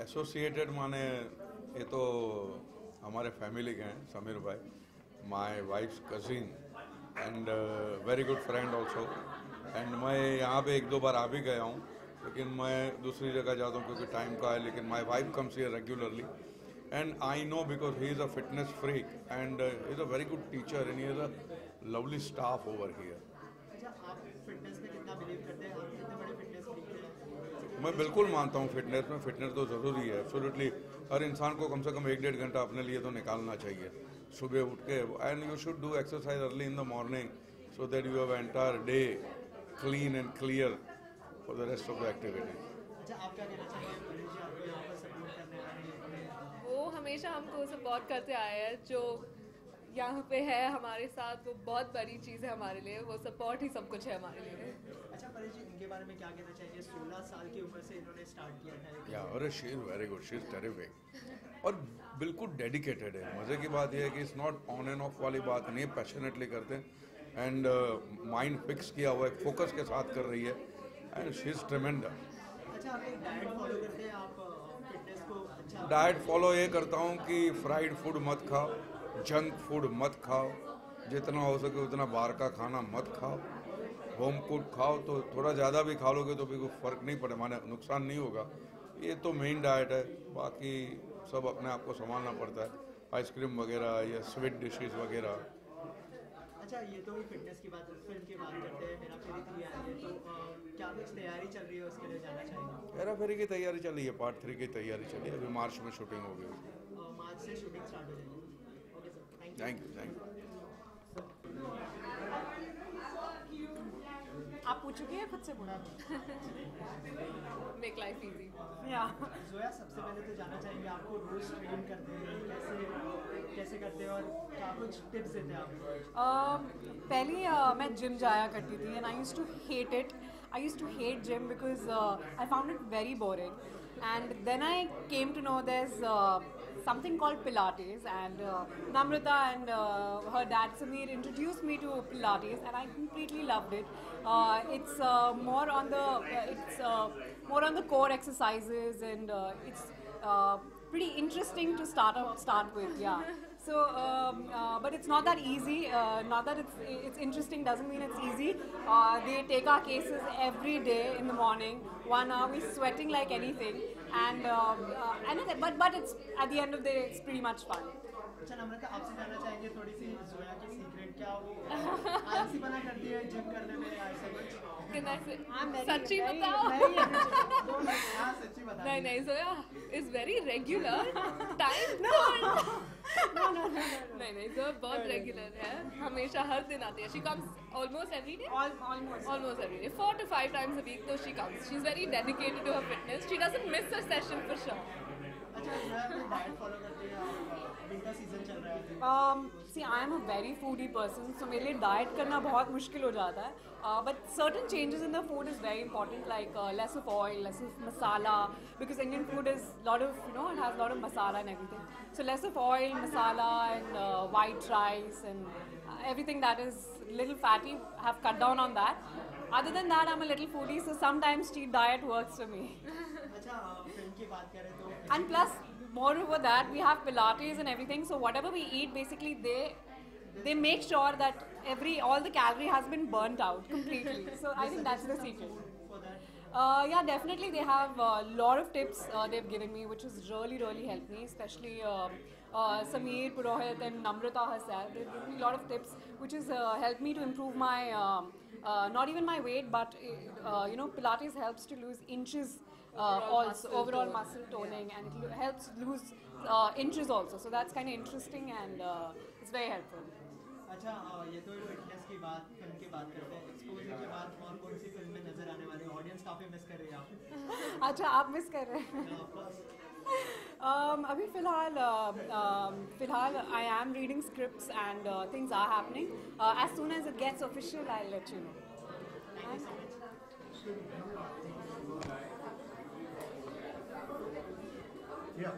Associated माने ये तो हमारे फैमिली के हैं, समीर भाई, my wives cousin and very good friend also. And मैं यहाँ पे एक दो बार आ भी गया हूँ, लेकिन मैं दूसरी जगह जाता हूँ क्योंकि टाइम का है। लेकिन my wife comes here regularly and I know because he is a fitness freak and he is a very good teacher and he is a lovely staff over here. अच्छा, आप फिटनेस में कितना believe करते हैं? आप कितने बड़े fitness freak हैं? मैं बिल्कुल मानता हूँ फिटनेस में, फिटनेस तो ज़रूरी है एब्सोल्युटली। हर इंसान को कम से कम 1-1.5 घंटा अपने लिए तो निकालना चाहिए सुबह उठ के। And you should do exercise early in the morning so that you have entire day clean and clear for the rest of the activity. अच्छा, आप क्या कहना चाहेंगे? परेश जी आपको यहाँ पर सपोर्ट करने वाले वो हमेशा हमको सपोर्ट करते आए हैं, जो यहाँ पे है हमारे साथ, वो बहुत बड़ी चीज़ है हमारे लिए। वो सपोर्ट ही सब कुछ है हमारे लिए। अच्छा परेश जी, इनके बारे में क्या कहना चाहेंगे? 16 साल की उम्र से इन्होंने स्टार्ट किया था। या अरे she is very good, she is terrific और बिल्कुल डेडिकेटेड है। मज़े की बात यह है कि it's not on end of वाली बात नहीं, पैशनेटली करते हैं एंड माइंड फिक्स किया हुआ है, फोकस के साथ कर रही है एंड शी इज़ ट्रेमेंडस। अच्छा, आप एक डाइट फॉलो करते हैं? आप फिटनेस को अच्छा डाइट फॉलो ये करता हूँ कि फ्राइड फूड मत खाओ, जंक फूड मत खाओ, जितना हो सके उतना बाहर का खाना मत खाओ, होम कुक खाओ। तो थोड़ा ज़्यादा भी खा लोगे तो भी कोई फ़र्क नहीं पड़े, माने नुकसान नहीं होगा। ये तो मेन डाइट है, बाकी सब अपने आप को संभालना पड़ता है, आइसक्रीम वगैरह या स्वीट डिशेस वगैरह। अच्छा, ये तो फिटनेस की बात, फिल्म की बात करते हैं। हेरा फेरी 3 आ रही है, तो क्या कुछ तैयारी चल रही है उसके लिए जानना चाहेंगे? हेरा फेरी की तैयारी चल रही है, पार्ट 3 की तैयारी चली है, अभी मार्च में शूटिंग होगी। मार्च से शूटिंग स्टार्ट हो जाएगी। Okay sir, thank you. Thank you, thank you. आप पूछोगे या खुद से बोला? Make life easy. या जोया, सबसे पहले तो जानना चाहेंगे, आपको रोज ट्रेन करते हैं, कैसे कैसे करते हैं और क्या कुछ टिप्स देते हैं आप? पहले मैं जिम जाया करती थी and I used to hate it. I used to hate gym because I found it very boring. And then I came to know there's something called Pilates, and Namrata and her dad Sameer introduced me to Pilates, and I completely loved it. It's more on the core exercises, and it's pretty interesting to start with. Yeah. So, but it's not that easy. Not that it's interesting doesn't mean it's easy. They take our cases every day in the morning. 1 hour, we're sweating like anything, and but it's at the end of the day, it's pretty much fun. अच्छा नम्रता, आपसे जानना चाहेंगे थोड़ी सी जोया की secret क्या वो आलसी बना करती है जिम करने में या ऐसा कुछ? सच्ची बताओ। हाँ, सच्ची बता। नहीं नहीं, Zoya is very regular time. नहीं नहीं, जोया बहुत रेगुलर है, हमेशा हर दिन आती है। She comes almost every day, almost every day, 4 to 5 times a week. So she comes. She's very dedicated to her fitness. She doesn't miss a session for sure. अच्छा, जोया कोई डाइट फॉलो करती है? आप विंटर सीजन चल रहा है। See, I am a very foodie person, so मेरे लिए डाइट करना बहुत मुश्किल हो जाता है. But certain changes in the food is very important, like less of oil, less of masala, because Indian food is lot of, it has a lot of masala and everything. So less of oil, masala, and white rice, and everything that is little fatty, have cut down on that. Other than that, I'm a little foodie, so sometimes cheat diet works for me. अच्छा, film की बात करें तो And plus, moreover that, we have Pilates and everything, so whatever we eat, basically they make sure that all the calorie has been burnt out completely. So I think that's the secret. for that, Yeah, definitely they have a lot of tips they've given me, which has really helped me, especially Sameer Purohit and Namrata herself. They've given me a lot of tips, which has helped me to improve my not even my weight, but Pilates helps to lose inches also, overall muscle toning, and it helps lose inches also. So that's kind of interesting, and it's very helpful. अच्छा, ये तो fitness की बात, film की बात करते हैं। Exposure के बाद और कौन सी फिल्म में नजर आने वाली? ऑडियंस काफी मिस कर रही है आप। अच्छा, आप मिस कर रहे हैं? अभी फिलहाल I am reading scripts and things are happening. As soon as it gets official, I'll let you know. Thank you. Yeah.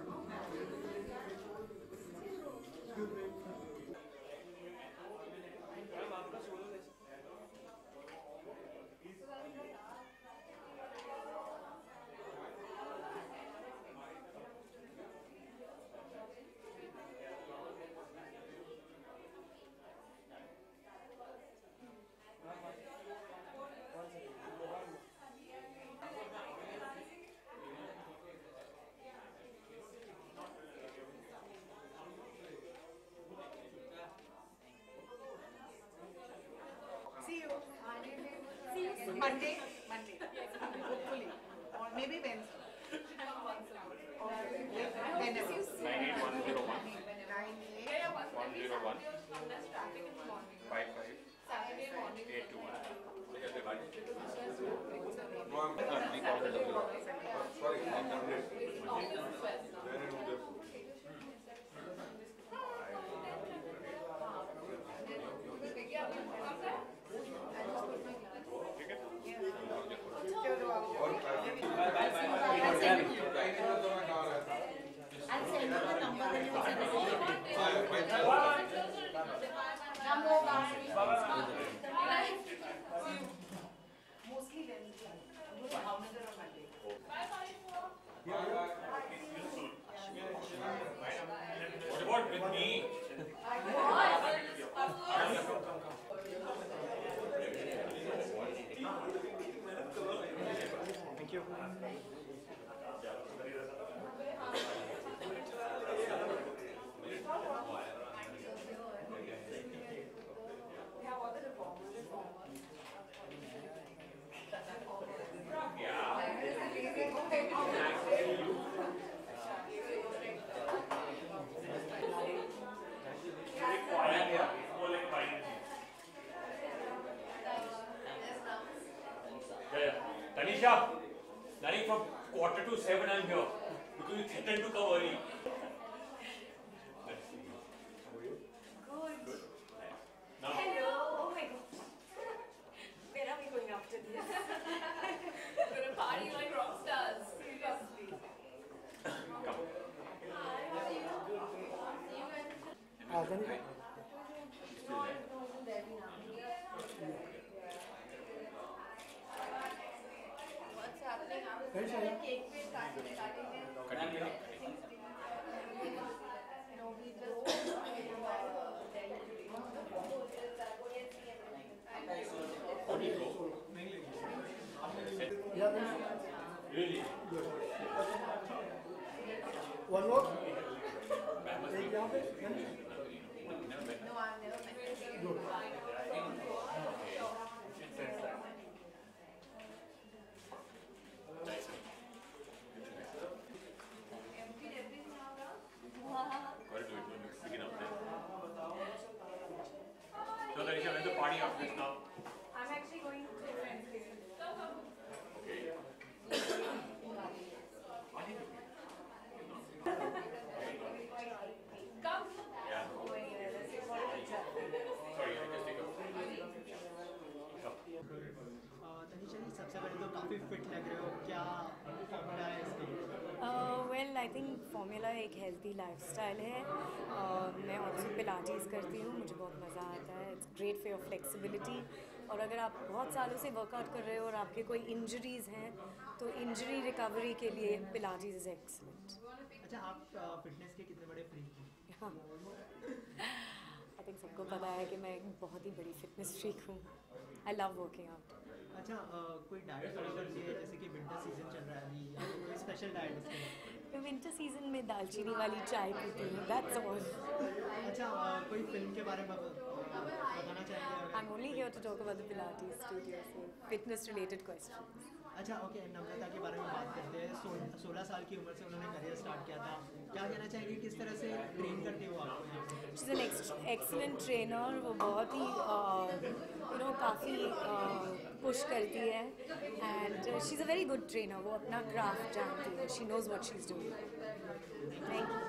Monday, hopefully, or maybe Wednesday. Wednesday. 98101 101 55 821. Sorry, I'm not late. Where in Udaipur? Mostly Wednesday. Go to Bhavnagar on Monday. What about with me? Thank you. Tanisha, Nani, from 6:45 I'm here because you threatened to come early. Good. Now, Hello. Oh my god. Where are we going after this? We're gonna party like rock stars. Seriously. come. What's happening? Cake पे cutting है. Cutting it. Really? One more. No, I've never met you. Gotta do it. Begin up there. So Tanisha, when's the party after this now? I'm actually going to a friend's place. Come. Yeah. Sorry, I just take a. Tanisha जी सबसे पहले तो काफ़ी fit लग रहे हो, क्या formula है इसके? वेल आई थिंक फॉर्मूला एक हेल्दी लाइफस्टाइल है। मैं ऑल्सो पिलाटीज़ करती हूँ, मुझे बहुत मज़ा आता है। It's great for your flexibility. और अगर आप बहुत सालों से वर्कआउट कर रहे हो और आपके कोई इंजरीज़ हैं तो इंजरी रिकवरी के लिए पिलाटीज़ इज़ एक्सलेंट। अच्छा, आप फिटनेस के कितने बड़े फ्रीक हैं? आई थिंक सबको पता है कि मैं एक बहुत ही बड़ी फिटनेस फ्रीक हूँ। I love working out. अच्छा, कोई डाइट फॉलो करती है जैसे कि विंटर सीजन चल रहा है अभी, या कोई स्पेशल डाइट इसके लिए? विंटर सीजन में दालचीनी वाली चाय पीती हूँ, दैट्स ऑल। अच्छा, कोई फिल्म के बारे में बताना चाहेंगे? I'm only here to talk about the Pilates studio, so fitness related questions. अच्छा, ओके, नम्रता के बारे में बात करते हैं। 16 साल की उम्र से उन्होंने करियर स्टार्ट किया था, क्या कहना चाहेंगे, किस तरह से ट्रेन करते हो आपको यहाँ पे? She's an excellent trainer, वो बहुत ही काफ़ी पुश करती है and she's a very good trainer, वो अपना क्राफ्ट जानती है, she knows what she's doing. Thank you.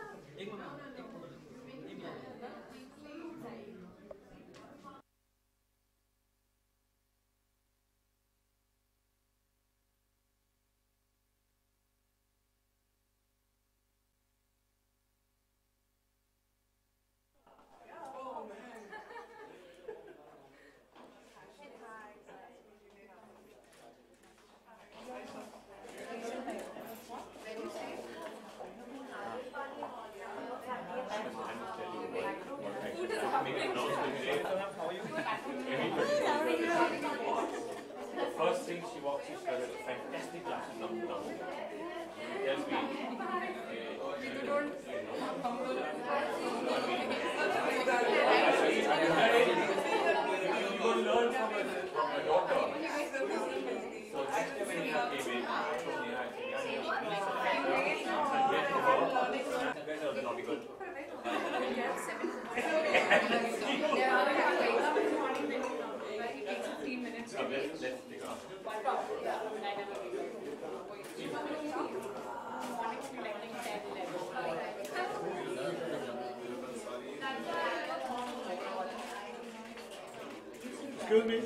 Excuse me.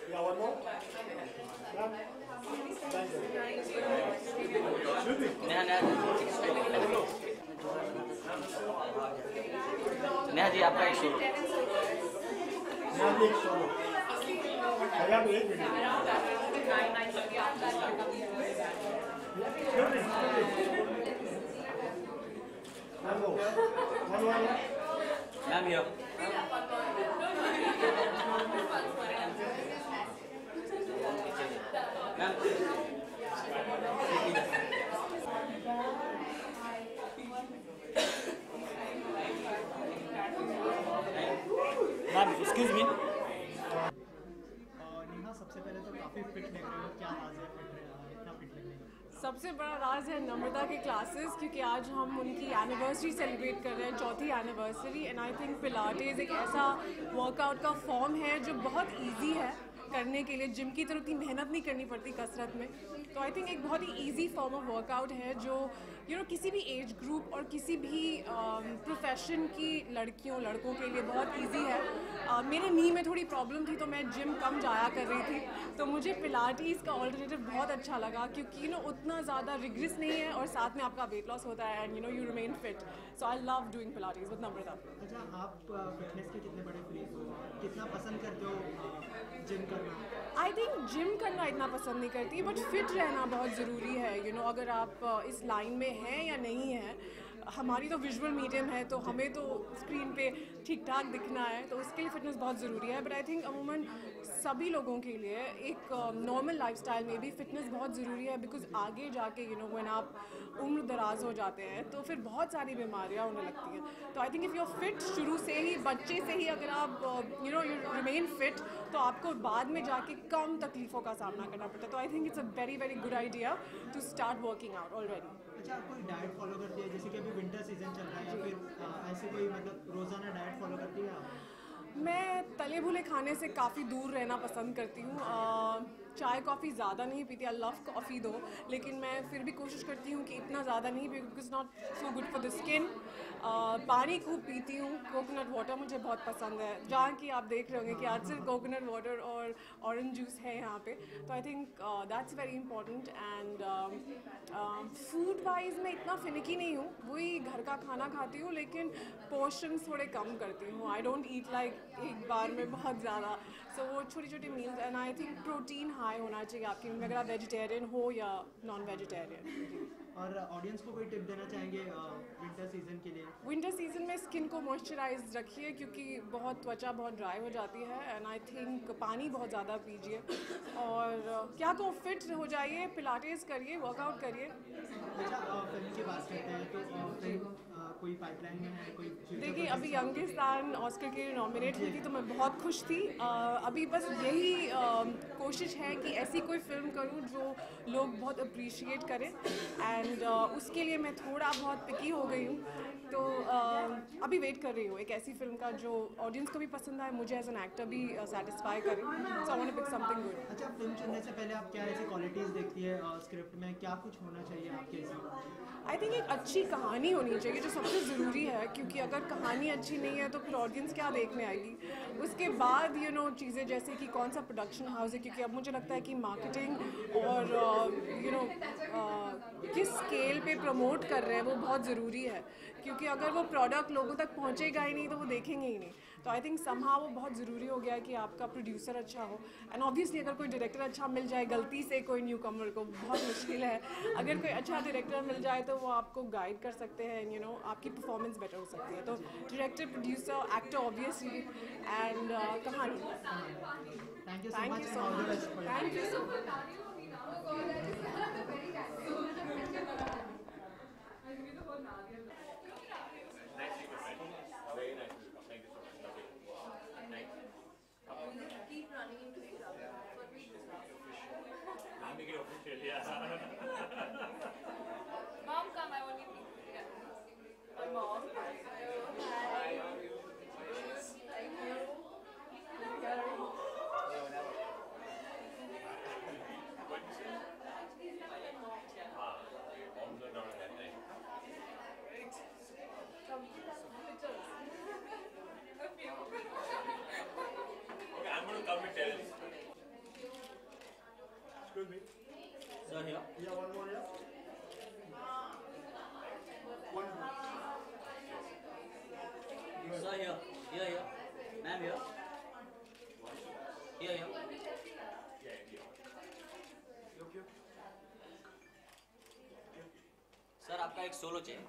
Yeah, one more. Neha ji आपका एक सोलो मैम ये मैम एक्सक्यूज मी नेहा, सबसे पहले तो काफ़ी फिट लग रहे हो, क्या राज है इतना फिट लगने का? सबसे बड़ा राज है नम्रता के क्लासेस, क्योंकि आज हम उनकी एनिवर्सरी सेलिब्रेट कर रहे हैं, चौथी anniversary. And I think Pilates एक ऐसा वर्कआउट का फॉर्म है जो बहुत इजी है करने के लिए। जिम की तरह उतनी मेहनत नहीं करनी पड़ती कसरत में। तो आई थिंक एक बहुत ही इजी फॉर्म ऑफ वर्कआउट है जो किसी भी एज ग्रुप और किसी भी प्रोफेशन की लड़कियों लड़कों के लिए बहुत इजी है। मेरे नी में थोड़ी प्रॉब्लम थी तो मैं जिम कम जाया कर रही थी, तो मुझे पिलाटीज का ऑल्टरनेटिव बहुत अच्छा लगा, क्योंकि उतना ज़्यादा रिग्रेस नहीं है और साथ में आपका वेट लॉस होता है and you remain fit. So I love doing pilates with Namrata. अच्छा, आप फिटनेस के कितने बड़े फ्रीक हो, कितना पसंद करते हो जिम करना? आई थिंक जिम करना इतना पसंद नहीं करती, बट फिट रहना बहुत ज़रूरी है। अगर आप इस लाइन में हैं या नहीं हैं, हमारी तो विजुअल मीडियम है तो हमें तो स्क्रीन पे ठीक ठाक दिखना है, तो उसके लिए फिटनेस बहुत ज़रूरी है। बट आई थिंक अमूमन सभी लोगों के लिए एक नॉर्मल लाइफस्टाइल में भी फिटनेस बहुत ज़रूरी है, बिकॉज आगे जाके व्हेन आप उम्र दराज हो जाते हैं तो फिर बहुत सारी बीमारियां होने लगती हैं। तो I think if you fit शुरू से ही, बच्चे से ही अगर आप यू रिमेन फिट, तो आपको बाद में जाके कम तकलीफ़ों का सामना करना पड़ता है। तो I think it's a very very good idea to start working out already. अच्छा, आप कोई डाइट फॉलो करती है, जैसे कि अभी विंटर सीजन चल रहा है, या फिर ऐसे कोई रोज़ाना डाइट फॉलो करती है आप? मैं तले भुने खाने से काफ़ी दूर रहना पसंद करती हूँ। चाय कॉफ़ी ज़्यादा नहीं पीती, आई लव कॉफ़ी दो, लेकिन मैं फिर भी कोशिश करती हूँ कि इतना ज़्यादा नहीं P, because not so good for the skin. पानी खूब पीती हूँ, कोकोनट वाटर मुझे बहुत पसंद है। जहाँ कि आप देख रहे होंगे कि आज सिर्फ कोकोनट वाटर और ऑरेंज जूस है यहाँ पे, तो I think that's very important. And food wise मैं इतना फिनिकी नहीं हूँ, वही घर का खाना खाती हूँ, लेकिन पोर्शंस थोड़े कम करती हूँ। आई डोंट ईट लाइक एक बार में बहुत ज़्यादा, सो वो छोटी छोटी meals. And I think protein high होना चाहिए आपकी, अगर आप वेजिटेरियन हो या नॉन वेजिटेरियन। और ऑडियंस को कोई टिप देना चाहेंगे विंटर सीजन के लिए? विंटर सीजन में स्किन को मॉइस्चराइज रखिए, क्योंकि त्वचा बहुत ड्राई हो जाती है। एंड आई थिंक पानी बहुत ज़्यादा पीजिए, और क्या कहूँ, फिट हो जाइए, पिलाटेस करिए, वर्कआउट करिए। अच्छा, फिल्म की बात करते हैं तो फिल्म कोई पाइपलाइन में है, कोई? देखिए, अभी यंगिस्तान ऑस्कर के लिए नॉमिनेट हुई थी तो मैं बहुत खुश थी। अभी बस यही कोशिश है कि ऐसी कोई फिल्म करूं जो लोग बहुत अप्रिशिएट करें, एंड उसके लिए मैं थोड़ा बहुत पिकी हो गई हूँ। तो अभी वेट कर रही हूँ एक ऐसी फिल्म का जो ऑडियंस को भी पसंद आए, मुझे एज एन एक्टर भी सेटिस्फाई करे। So I want to pick something good. अच्छा, फिल्म चुनने से पहले आप क्या ऐसी क्वालिटीज़ देखती है स्क्रिप्ट में, क्या कुछ होना चाहिए आपके हिसाब? आई थिंक एक अच्छी कहानी होनी चाहिए, जो सबसे ज़रूरी है, क्योंकि अगर कहानी अच्छी नहीं है तो फिर ऑडियंस क्या देखने आएगी। उसके बाद चीज़ें जैसे कि कौन सा प्रोडक्शन हाउस है, क्योंकि अब मुझे लगता है कि मार्केटिंग और किस स्केल पे प्रमोट कर रहे हैं वो बहुत ज़रूरी है, क्योंकि अगर वो प्रोडक्ट लोगों तक पहुँचेगा ही नहीं तो वो देखेंगे ही नहीं। तो आई थिंक समहाउ वो बहुत ज़रूरी हो गया है कि आपका प्रोड्यूसर अच्छा हो, एंड ऑब्वियसली अगर कोई डायरेक्टर अच्छा मिल जाए, गलती से कोई न्यू कमर को बहुत मुश्किल है, अगर कोई अच्छा डायरेक्टर मिल जाए तो वो आपको गाइड कर सकते हैं, आपकी परफॉर्मेंस बेटर हो सकती है। तो director, producer, actor obviously, and कहानी। Thank you so much, all the best. Thank you so much. Mom, come, I want you to. Yeah. mom. Okay, I'm going to come and tell you. Excuse me. Sir, here. Yeah, one more, yeah. One more. Sir, here. Here. Ma'am, here. Here. Sir आपका एक solo चाहिए.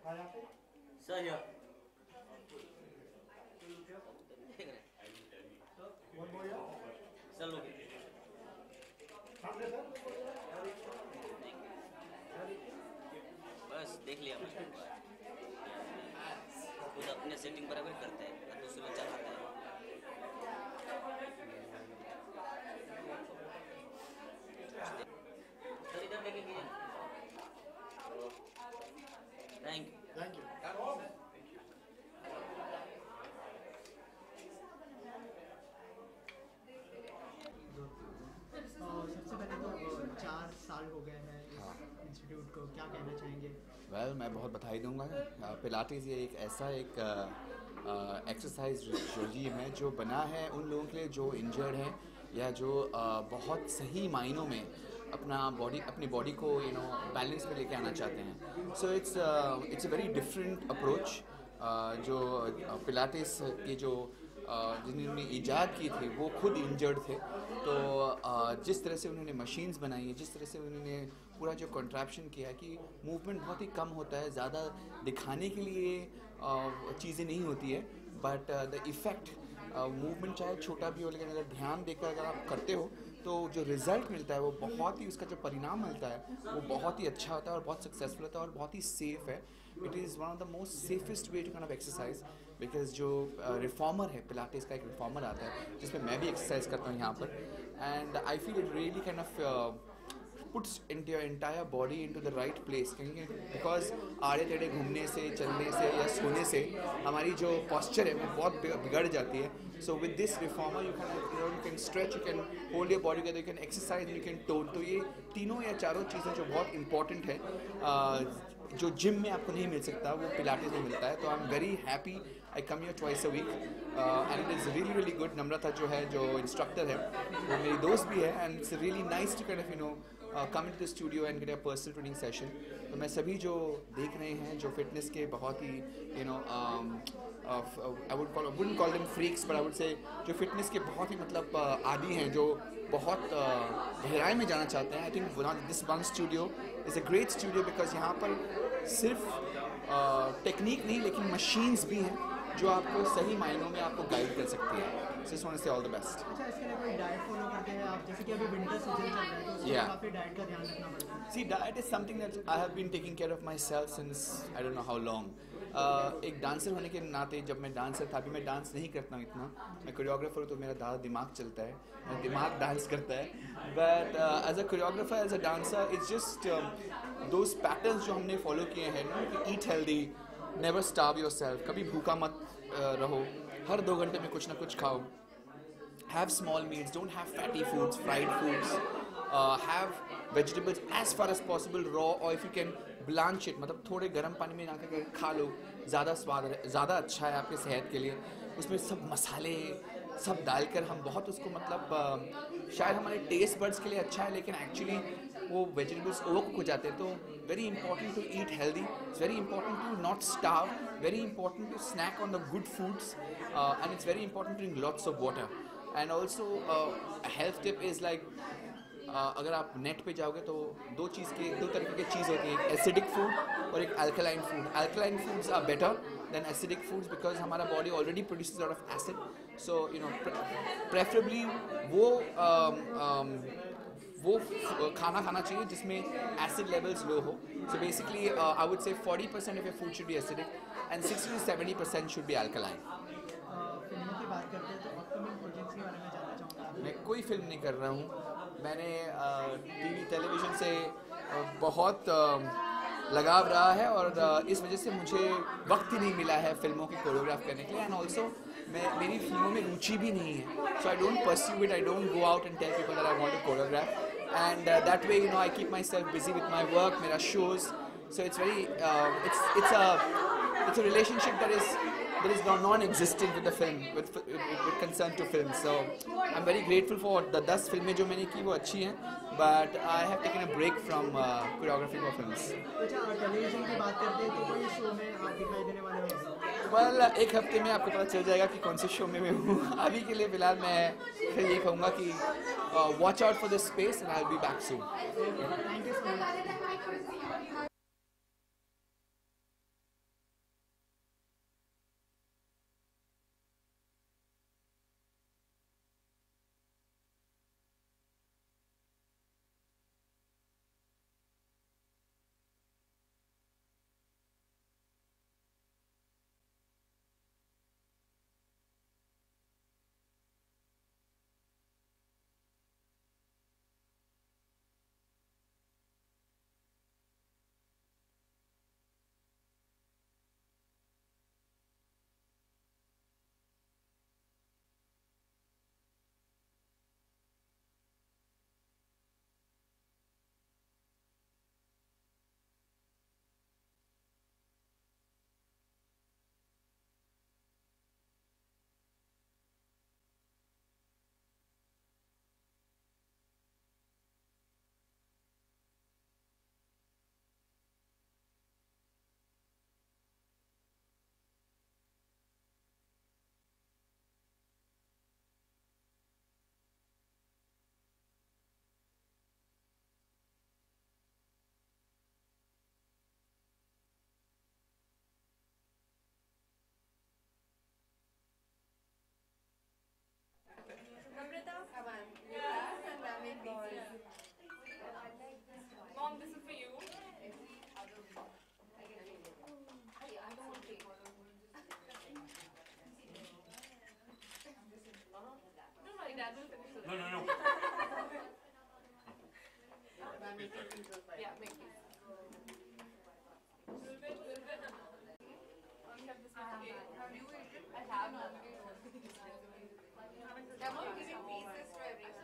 हाँ, यहाँ पे. Sir here. One more, yeah. Sir लोग. सामने, sir. बस देख लिया मैं. खुद अपने सेटिंग बराबर करते हैं, दूसरे में चलाते हैं. सर इधर देखें कीजिए. Thank you. Thank you. सबसे पहले तो 4 साल हो गए हैं इस इंस्टीट्यूट को, क्या कहना चाहेंगे? वेल मैं बहुत बधाई दूंगा. पिलाटेस ये एक ऐसा एक एक्सरसाइज रेजिम है जो बना है उन लोगों के लिए जो इंजर्ड हैं या जो बहुत सही मायनों में अपनी बॉडी को बैलेंस में लेके आना चाहते हैं. So it's a very different approach. जो पिलाटेस के जो जिन्होंने ईजाद की थी वो खुद इंजर्ड थे. तो जिस तरह से उन्होंने मशीन्स बनाई है, जिस तरह से उन्होंने पूरा जो कॉन्ट्रैप्शन किया कि मूवमेंट बहुत ही कम होता है, ज़्यादा दिखाने के लिए चीज़ें नहीं होती है, बट द इफ़ेक्ट मूवमेंट चाहे छोटा भी हो लेकिन अगर ध्यान देकर अगर आप करते हो तो जो रिज़ल्ट मिलता है वो बहुत ही, उसका जो परिणाम मिलता है वो बहुत ही अच्छा होता है और बहुत सक्सेसफुल होता है और बहुत ही सेफ़ है. It is one of the most safest way to kind of exercise. Because जो रिफॉर्मर है, पिलाटेस का एक रिफॉर्मर आता है जिसमें मैं भी एक्सरसाइज करता हूँ यहाँ पर, and I feel it really kind of puts into your entire body into the right place. Because आड़े टेढ़े घूमने से, चलने से या सोने से हमारी जो posture है वो बहुत बिगड़ जाती है. So with this reformer you can stretch, you can hold your body together, you can exercise and you can tone. तो ये तीनों या चारों चीज़ें जो बहुत important है, जो जिम में आपको नहीं मिल सकता वो पिलाटेस में मिलता है. तो I am very happy. I come here twice a week and it is really really good. Namrata जो है, जो इंस्ट्रक्टर है, वो मेरी दोस्त भी है and it's really nice to kind of come into the studio and get a personal training session. तो मैं सभी जो देख रहे हैं जो फिटनेस के बहुत ही I wouldn't call them freaks, but I would say जो फिटनेस के बहुत ही मतलब आदी हैं, जो बहुत गहराई में जाना चाहते हैं. I think this one studio is a great studio because यहाँ पर सिर्फ टेक्निक नहीं लेकिन मशीन्स भी हैं जो आपको सही मायनों में आपको गाइड कर सकती है. So just want to say all the best. अच्छा, इसके लिए कोई डाइट फॉलो करते हैं आप? जैसे कि अभी विंटर सीजन चल रहा है तो उसमें काफ़ी डाइट का ध्यान रखना पड़ता है. See, diet is something that I have been taking care of myself since I don't know how long. एक डांसर होने के नाते जब मैं डांसर था, अभी मैं डांस नहीं करता हूँ इतना, मैं कोरियोग्राफर हूँ तो मेरा ज़्यादा दिमाग चलता है, मेरा दिमाग डांस करता है. But as a choreographer, as a dancer, it's just those patterns जो हमने फॉलो किए हैं. Eat healthy, never starve yourself, कभी भूखा मत रहो, हर 2 घंटे में कुछ ना कुछ खाओ. Have small meals, don't have fatty foods, fried foods. Have vegetables as far as possible raw, or if you can blanch it, मतलब थोड़े गर्म पानी में डालकर खा लो, ज़्यादा अच्छा है आपके सेहत के लिए. उसमें सब मसाले सब डालकर हम बहुत उसको मतलब शायद हमारे टेस्ट बड्स के लिए अच्छा है लेकिन एक्चुअली वो वेजिटेबल्स ओवरकुक हो जाते हैं. तो very important to eat healthy, it's very important to not starve, very important to snack on the good foods, and it's very important to drink lots of water. And also health tip is like, अगर आप net पे जाओगे तो दो तरीके की चीज़ होती है, एक एसिडिक फूड और एक alkaline food. Alkaline foods are better than acidic foods because हमारा body already produces lot of acid. So preferably वो खाना खाना चाहिए जिसमें एसिड लेवल्स लो हो. So basically I would say 40% of your food should be acidic and 60 to 70% should be alkaline. फिल्मों की बात करते हैं तो अपकमिंग प्रोजेक्ट्स के बारे में जानना चाहूँगा. मैं कोई फिल्म नहीं कर रहा हूँ. मैंने टीवी टेलीविज़न से बहुत लगाव रहा है और इस वजह से मुझे वक्त ही नहीं मिला है फिल्मों की कोरियोग्राफ करने के लिए एंड ऑल्सो मेरी फिल्मों में रुचि भी नहीं है so I don't pursue it I don't go out and tell people that I want to choreograph and that way you know I keep myself busy with my work मेरा shows so it's very it's a relationship that is non-existent with the film with concern to film so I'm very grateful for the 10 फिल्में जो मैंने की वो अच्छी हैं but I have taken a break from choreography for films. अच्छा television की बात करते हैं तो कोई शो में आप दिखाई देने वाले हो? well एक हफ्ते में आपको पता चल जाएगा कि कौन से शो में मैं हूँ अभी के लिए फिलहाल मैं फिर ये कहूँगा कि watch out for this space and I'll be back soon. Thank you so much. Mom, this is for you. Don't worry, Dad will finish it. No. Yeah, make it. Little bit. You have this one. Have you eaten? I have. I'm not giving pieces to everyone.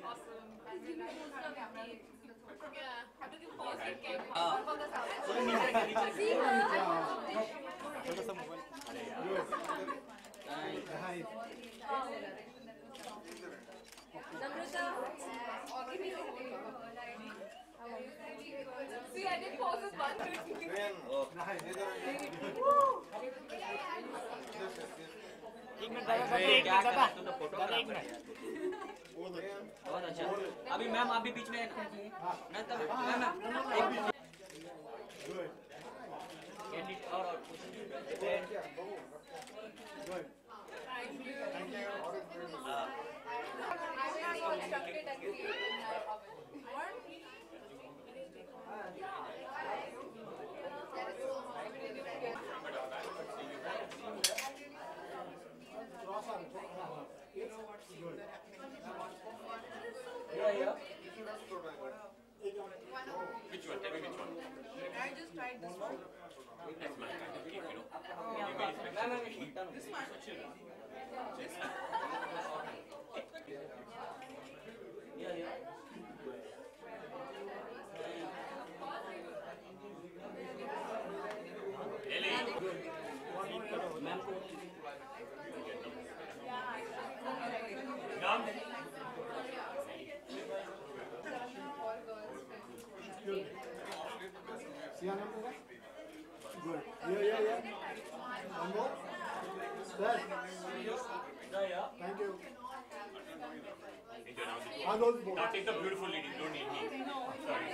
Awesome. Yeah. How did you pause the camera? See See, I did pause this one. बहुत अच्छा अभी ma'am आप भी बीच में मैं तब ma'am candidate और Which one? Tell me which one. I just tried this one. That's my kind of cake, you know. This one. Good. Yeah. One more. Sir. Thank you. Now take the beautiful lady. You don't need me. Sorry.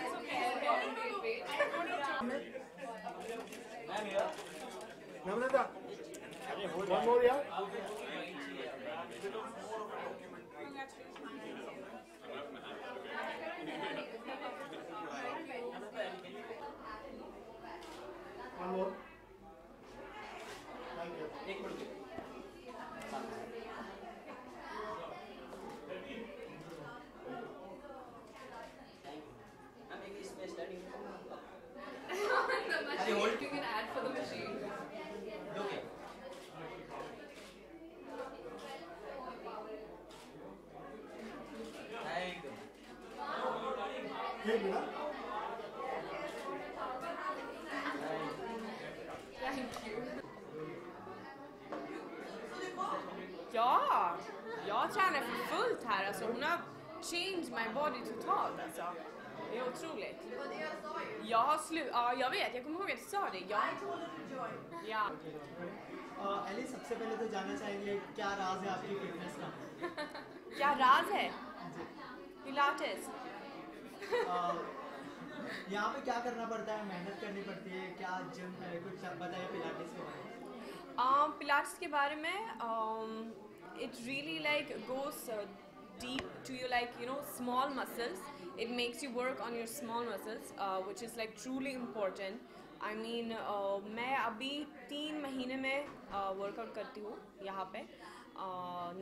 Namrata. One more, yeah. One more. Thank you. Jag tränar för fullt här alltså. Hon har changed my body totalt alltså. Det är otroligt. Jag har ja, jag vet. Jag kommer ihåg att jag sa det. Ja. Ellie सबसे पहले तो जानना चाहेंगे क्या राज है आपकी fitness का? क्या राज है? पिलाटेस. यहाँ पे क्या करना पड़ता है, मेहनत करनी पड़ती है, क्या जिम है, कुछ बताइए पिलाटेस के बारे में. पिलाटेस के बारे में it really like goes deep to your like small muscles. It makes you work on your small muscles, which is like truly important. I mean, मैं अभी 3 महीने में वर्कआउट करती हूँ यहाँ पे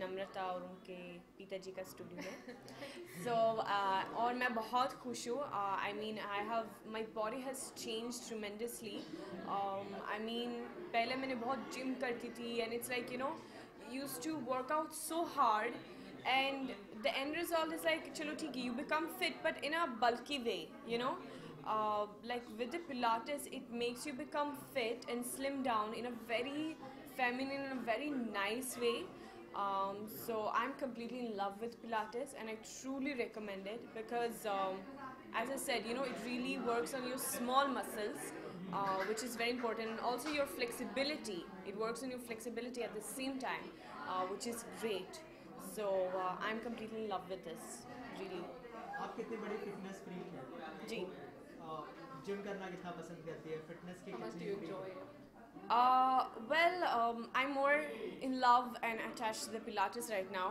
नम्रता और उनके पिताजी का स्टूडियो में. और मैं बहुत खुश हूँ. I mean, my body has changed tremendously. I mean, पहले मैंने बहुत जिम करती थी and it's like used to work out so hard and the end result is like chalo theek hai, you become fit but in a bulky way, like with the Pilates it makes you become fit and slim down in a very feminine and a very nice way. So I'm completely in love with Pilates and I truly recommend it because as I said, it really works on your small muscles, which is very important, and also your flexibility. It works on your flexibility at the same time, which is great. So I'm completely in love with this, really. आप कितनी बड़ी fitness freak हैं? जी. Gym करना कितना पसंद करती है? Fitness की कितनी? Well, I'm more in love and attached to the Pilates right now.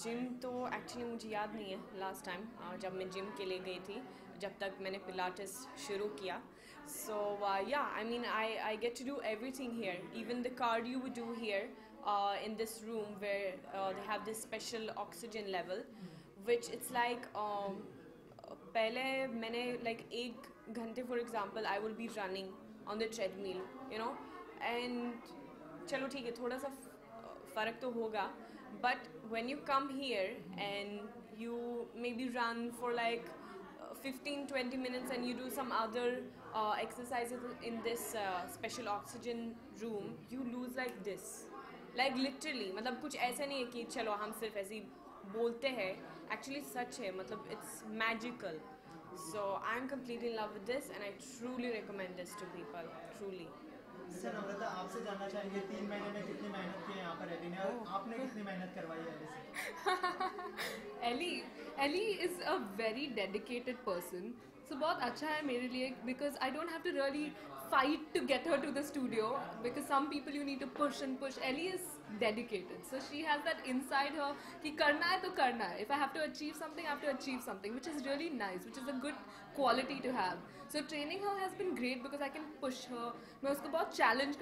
Gym तो actually मुझे याद नहीं है last time जब मैं gym के लिए गई थी, जब तक मैंने Pilates शुरू किया. So yeah, I mean I get to do everything here, even the cardio we do here in this room where they have this special oxygen level, which it's like पहले मैंने like 1 घंटे for example I will be running on the treadmill, and चलो ठीक है थोड़ा सा फ़र्क तो होगा, but when you come here and you maybe run for like 15-20 minutes and you do some other exercises in this special oxygen room, you lose like this, like literally. मतलब कुछ ऐसा नहीं है कि चलो हम सिर्फ ऐसे ही बोलते हैं, actually सच है, मतलब it's magical. So I'm completely in love with this and I truly recommend this to people, truly. Sir Namrata आपसे जानना चाहेंगे 3 महीने में कितनी मेहनत की है यहाँ पर एली ने, और आपने कितनी मेहनत करवाई है एली से? Ellie is a very dedicated person. So बहुत अच्छा है मेरे लिए because I don't have to really fight to get her to the studio, because some people you need to push and push. Ellie is dedicated, so she has that inside her कि करना है तो करना है. If I have to achieve something, I have to achieve something, which is really nice, which is a good quality to have. So training her has been great because I can push her. मैं उसको बहुत challenge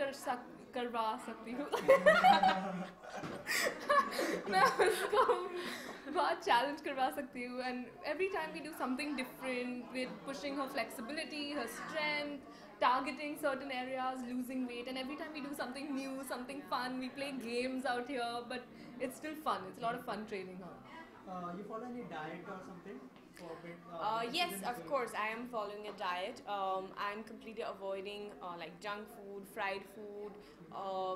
करवा सकती हूँ. मैं उसको बहुत challenge करवा सकती हूँ, and every time we do something different, we're pushing her flexibility, her strength, targeting certain areas, losing weight, and every time we do something new, something fun, we play games out here, but it's still fun. It's a lot of fun training her. You follow any diet or something? Yes, of course, I am following a diet. I'm completely avoiding like junk food, fried food,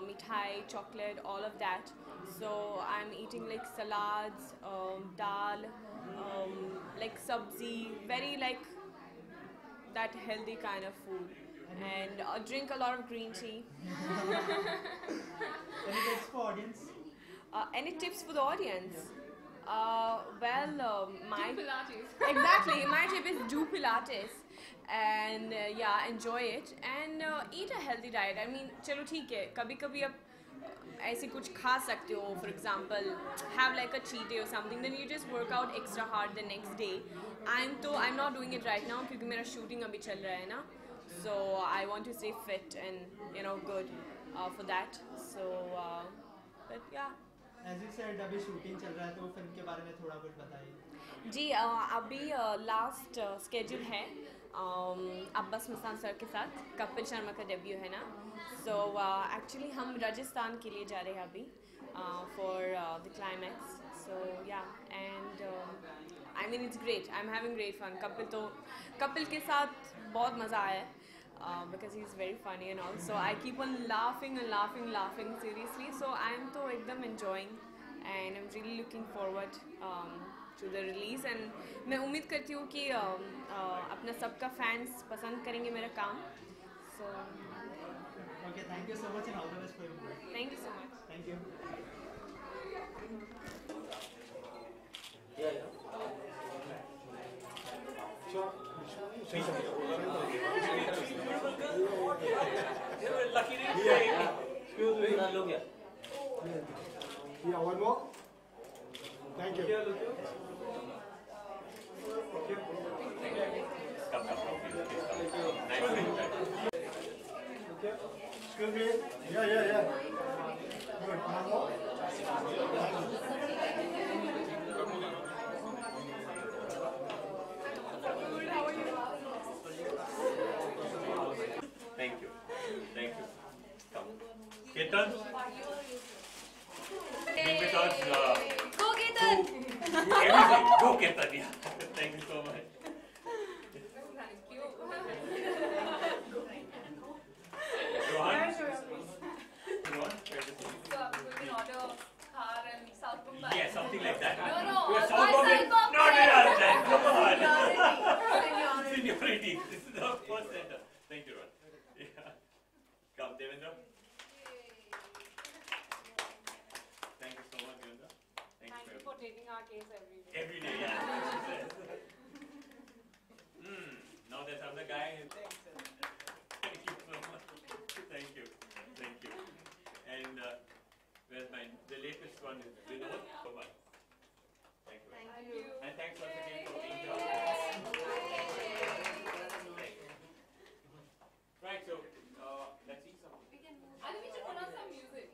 mithai, chocolate, all of that. So I'm eating like salads, dal, like sabzi, very like that healthy kind of food, and drink a lot of green tea. Any tips for audience? Any tips for the audience? Well, my Do Pilates. exactly, my tip is do Pilates and yeah, enjoy it and eat a healthy diet. I mean, चलो ठीक है, कभी-कभी आप ऐसे कुछ खा सकते हो. For example, have like a cheat day or something. Then you just work out extra hard the next day. I'm not doing it right now क्योंकि मेरा shooting अभी चल रहा है ना. So I want to stay fit and good for that. So but yeah. As you said, अभी shooting चल रहा है, तो फिल्म के बारे में थोड़ा कुछ बताइए. जी अभी लास्ट स्केड्यूल है अब्बास मस्तान सर के साथ. कपिल शर्मा का डेब्यू है ना. सो एक्चुअली हम राजस्थान के लिए जा रहे हैं अभी for the climax. So yeah and I mean it's great. I am having great fun. Kapil के साथ बहुत मज़ा आया है. Because he's very funny and all, so I keep on laughing seriously. So I'm तो एकदम enjoying and I'm really looking forward to the release. And मैं उम्मीद करती हूँ कि अपना सबका fans पसंद करेंगे मेरा काम. So Okay, thank you so much and all the best for your movie. thank you so much. Thank you. Lucky didn't say. Excuse me. Yeah, one more. Thank you. Come. Nice thing. Excuse me. Yeah. Good. One more. Thank you. Come. Ketan. Being with us. Go Ketan! Everything. Go Ketan. Yeah. Thank you so much. Thank you. Rohan. So Rohan. we can order Khar and South Mumbai. Yeah, something like that. No. We are Why South Bombay. South Bombay? Not in our time. Come on. Seniority. Seniority. This is our first center. Thank you, Rohan. Yeah. Come, Devendra. Thank you so much, Devendra. Thank you for taking our case every day. Every day, yeah. She says. Now there's another guy. Thank you so much. Thank you. And where's mine? The latest one is Vinod. Bye-bye. Thank you. And thanks once again for being here. Right, so let's see some. I think we should put on some music.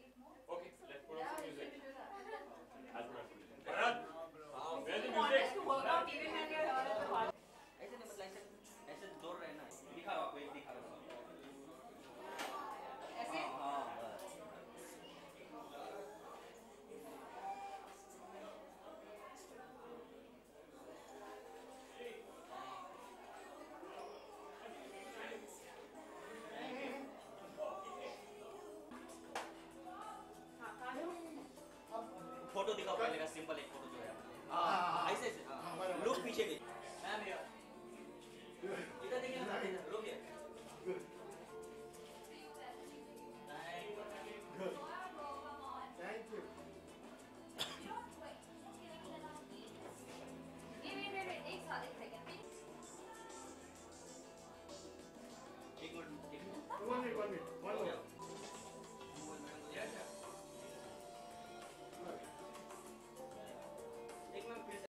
Okay, let's put on some music. Bharat, where's the music? ऐसे नहीं मतलब ऐसे दूर रहना है. दिखा रहा हूँ, कोई दिखा रहा हूँ. ऐसे? हाँ, बस. फोटो दिखाओ पहले का सिंपल एक